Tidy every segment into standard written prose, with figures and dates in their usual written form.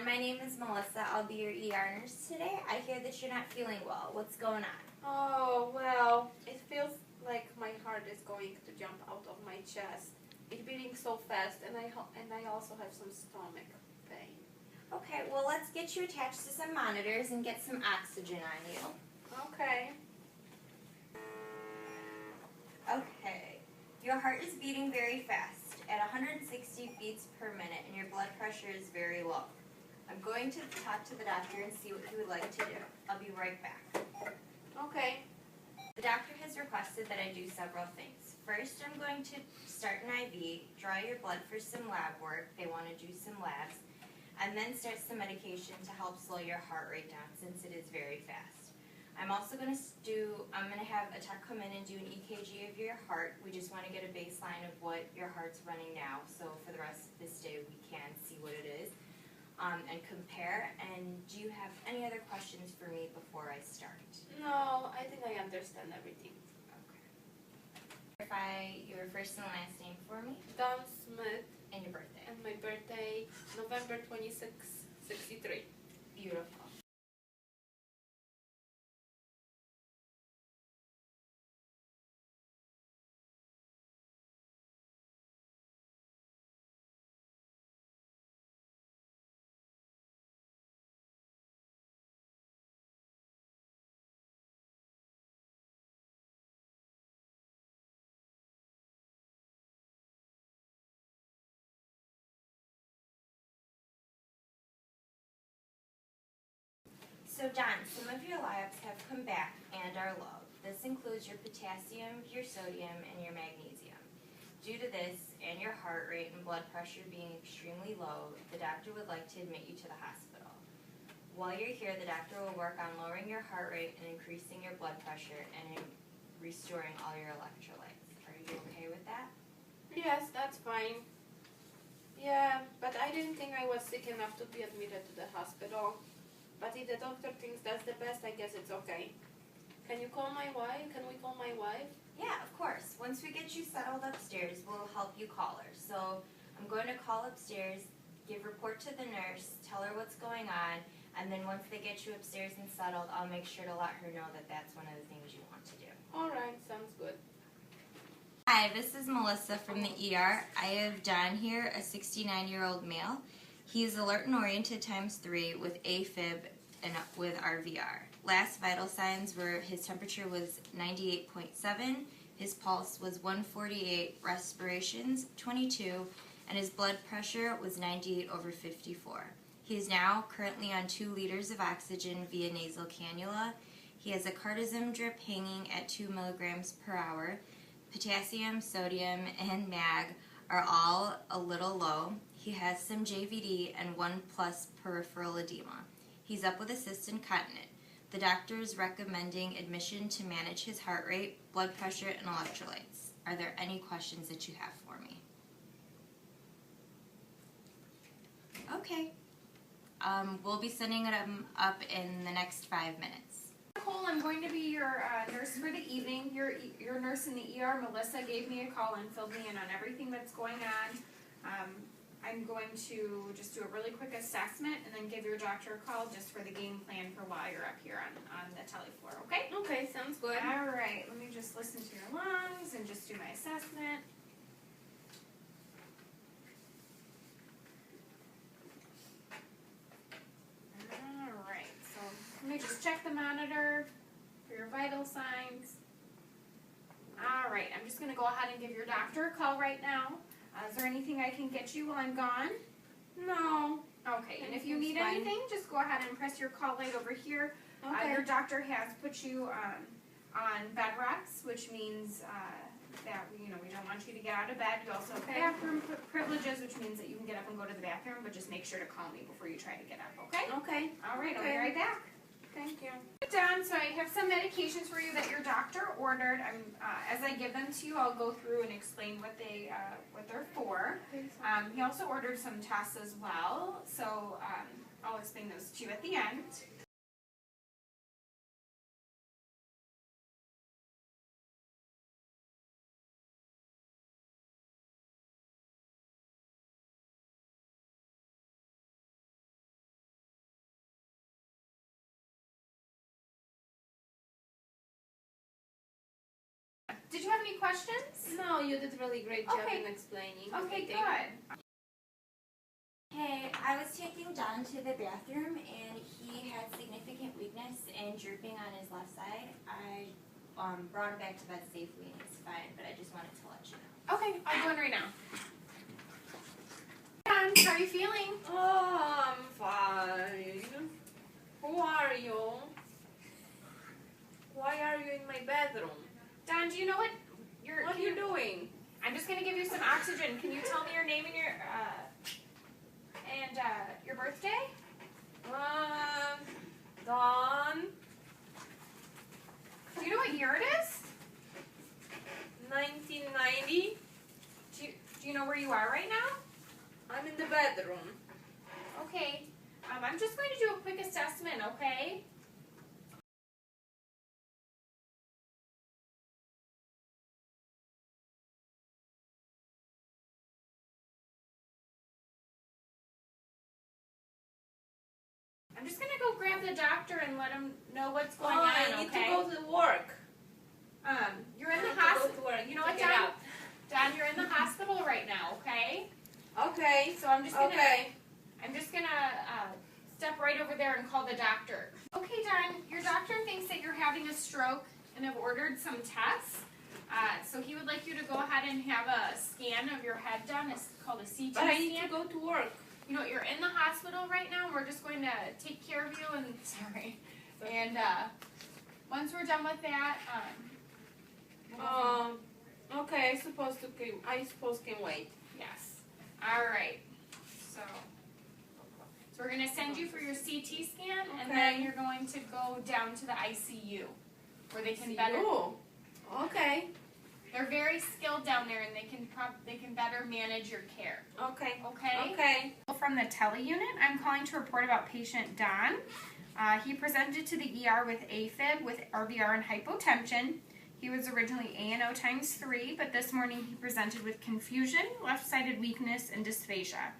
my name is Melissa. I'll be your ER nurse today. I hear that you're not feeling well. What's going on? Oh, well, it feels like my heart is going to jump out of my chest. It's beating so fast, and I also have some stomach pain. Okay, well, let's get you attached to some monitors and get some oxygen on you. Okay. Okay, your heart is beating very fast at 160 beats per minute, and your blood pressure is very low. I'm going to talk to the doctor and see what he would like to do. I'll be right back. Okay. The doctor has requested that I do several things. First, I'm going to start an IV, draw your blood for some lab work. They want to do some labs. And then start some medication to help slow your heart rate down since it is very fast. I'm also going to have a tech come in and do an EKG of your heart. We just want to get a baseline of what your heart's running now. So for the rest of this day, we can see what it is and compare. And do you have any other questions for me before I start? No, I think I understand everything. Okay. Verify your first and last name for me. Dawn Smith. And your birthday. And my birthday, November 26, 63. Beautiful. So Don, some of your labs have come back and are low. This includes your potassium, your sodium, and your magnesium. Due to this and your heart rate and blood pressure being extremely low, the doctor would like to admit you to the hospital. While you're here, the doctor will work on lowering your heart rate and increasing your blood pressure and restoring all your electrolytes. Are you okay with that? Yes, that's fine. Yeah, but I didn't think I was sick enough to be admitted to the hospital. But if the doctor thinks that's the best, I guess it's okay. Can you call my wife? Can we call my wife? Yeah, of course. Once we get you settled upstairs, we'll help you call her. So I'm going to call upstairs, give report to the nurse, tell her what's going on, and then once they get you upstairs and settled, I'll make sure to let her know that that's one of the things you want to do. All right, sounds good. Hi, this is Melissa from the ER. I have Don here, a 69-year-old male. He is alert and oriented ×3 with Afib and with RVR. Last vital signs were his temperature was 98.7, his pulse was 148, respirations 22, and his blood pressure was 98/54. He is now currently on 2 liters of oxygen via nasal cannula. He has a cardizem drip hanging at 2 milligrams per hour. Potassium, sodium, and mag are all a little low. He has some JVD and 1+ peripheral edema. He's up with assist incontinent. The doctor is recommending admission to manage his heart rate, blood pressure, and electrolytes. Are there any questions that you have for me? Okay. We'll be sending it up in the next 5 minutes. Nicole, I'm going to be your nurse for the evening. Your nurse in the ER, Melissa, gave me a call and filled me in on everything that's going on. I'm going to just do a really quick assessment and then give your doctor a call just for the game plan for while you're up here on the telefloor, okay? Okay, sounds good. All right, let me just listen to your lungs and just do my assessment. All right, so let me just check the monitor for your vital signs. All right, I'm just going to go ahead and give your doctor a call right now. Is there anything I can get you while I'm gone? No. Okay, and if you need fine. anything, just go ahead and press your call light over here. Okay. Your doctor has put you on bed rest, which means that we don't want you to get out of bed. You also have bathroom privileges, which means that you can get up and go to the bathroom, but just make sure to call me before you try to get up, okay? Okay. All right, I'll be Okay. right back. Thank you. Done. So I have some medications for you that your doctor ordered. As I give them to you, I'll go through and explain what they're for. He also ordered some tests as well, so I'll explain those to you at the end. Did you have any questions? No, you did a really great job Okay. in explaining. Okay, everything. good. Hey, I was taking Don to the bathroom and he had significant weakness and drooping on his left side. I brought him back to bed safely and he's fine, but I just wanted to let you know. Okay, I'll go in right now. Don, how are you feeling? Oh, I'm fine. Who are you? Why are you in my bedroom? Don, do you know what What are you doing? I'm just gonna give you some oxygen. Can you tell me your name and your birthday? Dawn, Do you know what year it is? 1990. Do you know where you are right now? I'm in the bedroom. Okay. I'm just going to do a quick assessment, okay? I'm just gonna go grab the doctor and let him know what's going on, I need okay? to go to work. You're in I the have to hospital. go to work. You know what, Get Don? out. Don, you're in the hospital right now, okay? Okay. So I'm just gonna Okay. step right over there and call the doctor. Okay, Don, your doctor thinks that you're having a stroke and have ordered some tests. So he would like you to go ahead and have a scan of your head done. It's called a CT But I scan. need to go to work. You know, you're in the hospital right now. We're just going to take care of you and once we're done with that, Okay. I suppose can wait. yes. All right. So we're going to send you for your CT scan, and then Okay. you're going to go down to the ICU, where they can better. Oh. Okay. They're very skilled down there, and they can better manage your care. Okay. Okay. Okay. From the tele unit, I'm calling to report about patient Don. He presented to the ER with Afib with RVR and hypotension. He was originally ANO times 3, but this morning he presented with confusion, left-sided weakness, and dysphagia.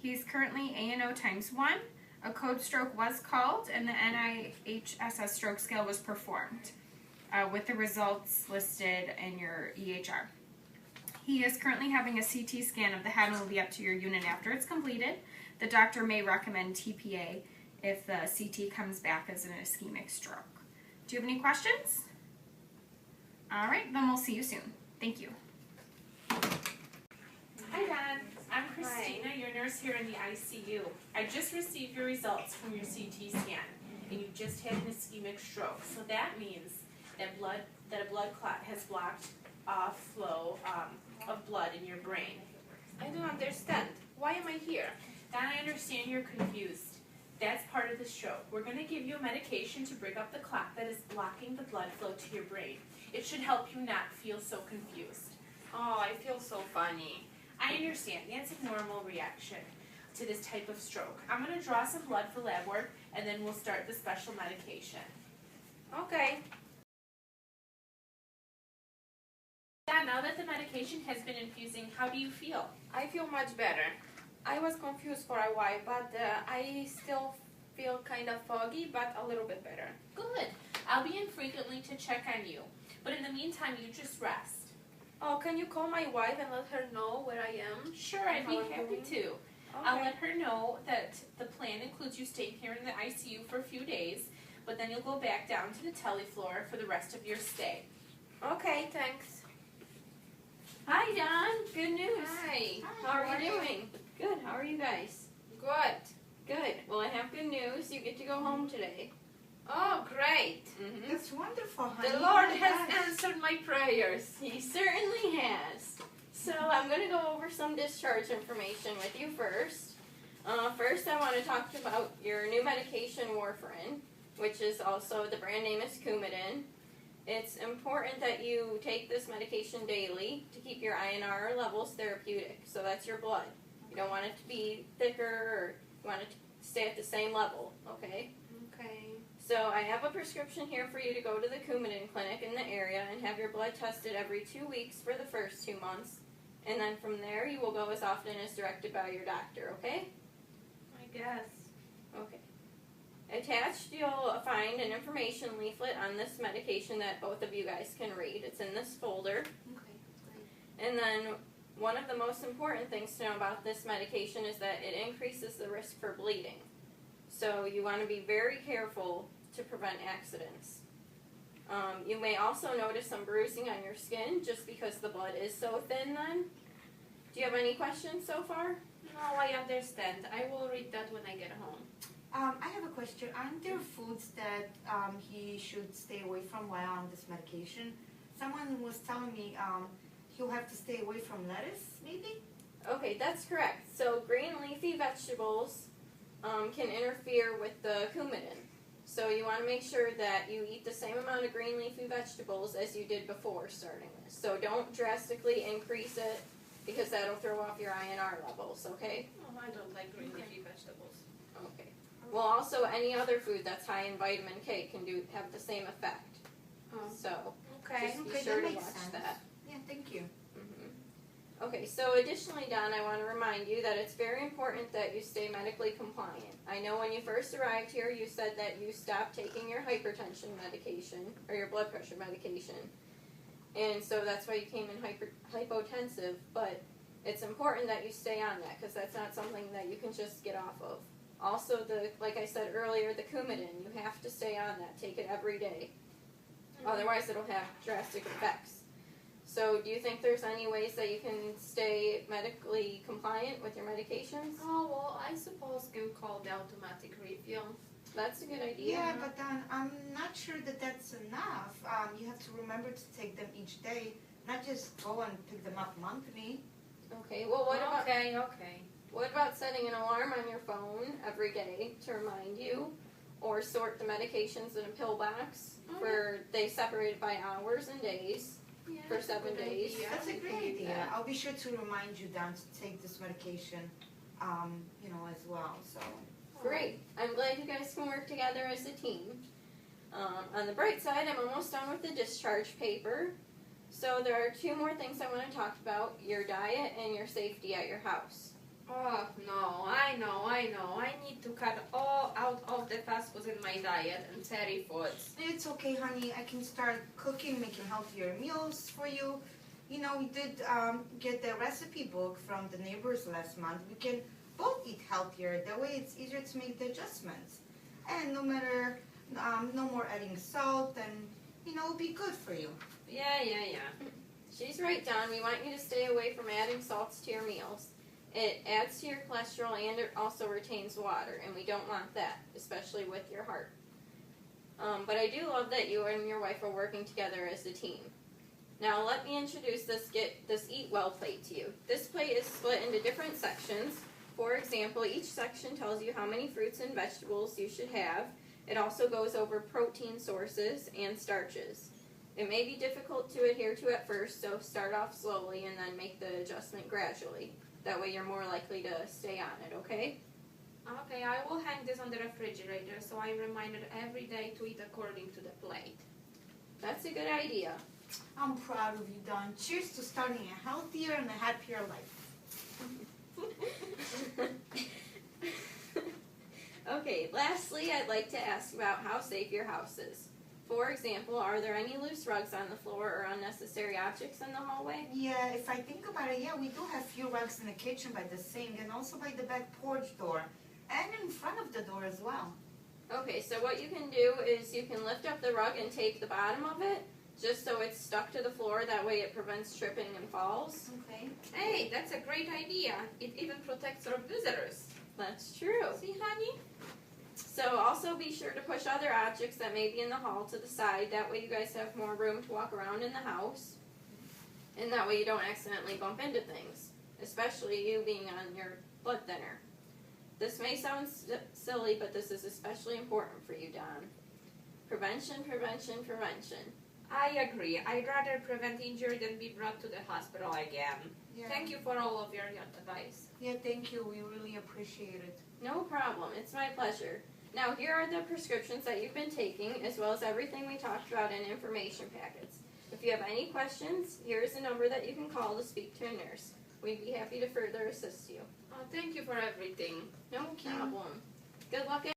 He's currently ANO times 1. A code stroke was called, and the NIHSS stroke scale was performed, with the results listed in your EHR. He is currently having a CT scan of the head and will be up to your unit after it's completed. The doctor may recommend TPA if the CT comes back as an ischemic stroke. Do you have any questions? All right, then we'll see you soon. Thank you. Hi, Don. I'm Christina, your nurse here in the ICU. I just received your results from your CT scan, and you just had an ischemic stroke. So that means that a blood clot has blocked off flow of blood in your brain. I don't understand. Why am I here? Don, I understand you're confused. That's part of the stroke. We're going to give you a medication to break up the clot that is blocking the blood flow to your brain. It should help you not feel so confused. Oh, I feel so funny. I understand. That's a normal reaction to this type of stroke. I'm going to draw some blood for lab work, and then we'll start the special medication. Okay. Don, now that the medication has been infusing, how do you feel? I feel much better. I was confused for a while, but I still feel kind of foggy, but a little bit better. Good. I'll be in frequently to check on you. But in the meantime, you just rest. Oh, can you call my wife and let her know where I am? Sure, I'd be How I'm happy doing? to. Okay. I'll let her know that the plan includes you staying here in the ICU for a few days, but then you'll go back down to the tele floor for the rest of your stay. Okay, thanks. Hi, Don. Good news. Hi. How are you doing? Good. How are you guys? Good. Good. Well, I have good news. You get to go home today. Oh, great. Mm-hmm. That's wonderful, honey. The Lord Oh my has gosh. answered my prayers. He certainly has. So I'm going to go over some discharge information with you first. First, I want to talk about your new medication, warfarin, which is also, the brand name is Coumadin. It's important that you take this medication daily to keep your INR levels therapeutic. So that's your blood. You don't want it to be thicker, or you want it to stay at the same level, okay? Okay. So I have a prescription here for you to go to the Coumadin clinic in the area and have your blood tested every 2 weeks for the first 2 months. And then from there, you will go as often as directed by your doctor, okay? I guess. Okay. Attached attached, you'll find an information leaflet on this medication that both of you guys can read. It's in this folder. Okay, great. And then one of the most important things to know about this medication is that it increases the risk for bleeding. So you want to be very careful to prevent accidents. You may also notice some bruising on your skin just because the blood is so thin then. Do you have any questions so far? No, I understand. I will read that when I get home. I have a question. Aren't there foods that he should stay away from while on this medication? Someone was telling me he'll have to stay away from lettuce, maybe? Okay, that's correct. So green leafy vegetables can interfere with the Coumadin. So you want to make sure that you eat the same amount of green leafy vegetables as you did before starting this. So don't drastically increase it because that'll throw off your INR levels, okay? Oh, I don't like green leafy vegetables. Okay. Well, also any other food that's high in vitamin K can have the same effect. Oh. So Okay. just be Okay, sure that to makes watch sense. that. Yeah, thank you. Okay, so additionally, Don, I want to remind you that it's very important that you stay medically compliant. I know when you first arrived here, you said that you stopped taking your hypertension medication, or your blood pressure medication, and so that's why you came in hypotensive, but it's important that you stay on that, because that's not something that you can just get off of. Also, like I said earlier, the Coumadin, you have to stay on that, take it every day. Otherwise, it'll have drastic effects. So do you think there's any ways that you can stay medically compliant with your medications? Oh, well, I suppose can call the automatic refill. That's a good idea. Yeah, but I'm not sure that that's enough. You have to remember to take them each day, not just go and pick them up monthly. Okay, well Okay. what about setting an alarm on your phone every day to remind you? Or sort the medications in a pill box where they separate by hours and days. Yeah, For that's a 7 good days. idea. That's a We great can do idea. that. I'll be sure to remind you, Don, to take this medication, as well. So. Great. I'm glad you guys can work together as a team. On the bright side, I'm almost done with the discharge paper. So there are 2 more things I want to talk about, your diet and your safety at your house. Oh, no, I know. I need to cut all out of the fast foods in my diet and dairy foods. It's okay, honey. I can start cooking, making healthier meals for you. You know, we did get the recipe book from the neighbors last month. We can both eat healthier. That way it's easier to make the adjustments. And no more adding salt, and, it'll be good for you. Yeah. She's right, Don. We want you to stay away from adding salts to your meals. It adds to your cholesterol and it also retains water, and we don't want that, especially with your heart. But I do love that you and your wife are working together as a team. Now let me introduce this Eat Well plate to you. This plate is split into different sections. For example, each section tells you how many fruits and vegetables you should have. It also goes over protein sources and starches. It may be difficult to adhere to at first, so start off slowly and then make the adjustment gradually. That way you're more likely to stay on it, okay? Okay, I will hang this on the refrigerator so I'm reminded every day to eat according to the plate. That's a good idea. I'm proud of you, Don. Cheers to starting a healthier and a happier life. Okay, lastly, I'd like to ask about how safe your house is. For example, are there any loose rugs on the floor or unnecessary objects in the hallway? Yeah, if I think about it, we do have few rugs in the kitchen by the sink and also by the back porch door and in front of the door as well. Okay, so what you can do is you can lift up the rug and take the bottom of it, just so it's stuck to the floor. That way it prevents tripping and falls. Okay. Hey, that's a great idea. It even protects our visitors. That's true. See, honey? So also be sure to push other objects that may be in the hall to the side. That way you guys have more room to walk around in the house. And that way you don't accidentally bump into things, especially you being on your blood thinner. This may sound silly, but this is especially important for you, Don. Prevention. I agree. I'd rather prevent injury than be brought to the hospital again. Yeah. Thank you for all of your advice. Yeah, thank you. We really appreciate it. No problem. It's my pleasure. Now here are the prescriptions that you've been taking, as well as everything we talked about in information packets. If you have any questions, here is a number that you can call to speak to a nurse. We'd be happy to further assist you. Oh, thank you for everything. No problem. Good luck.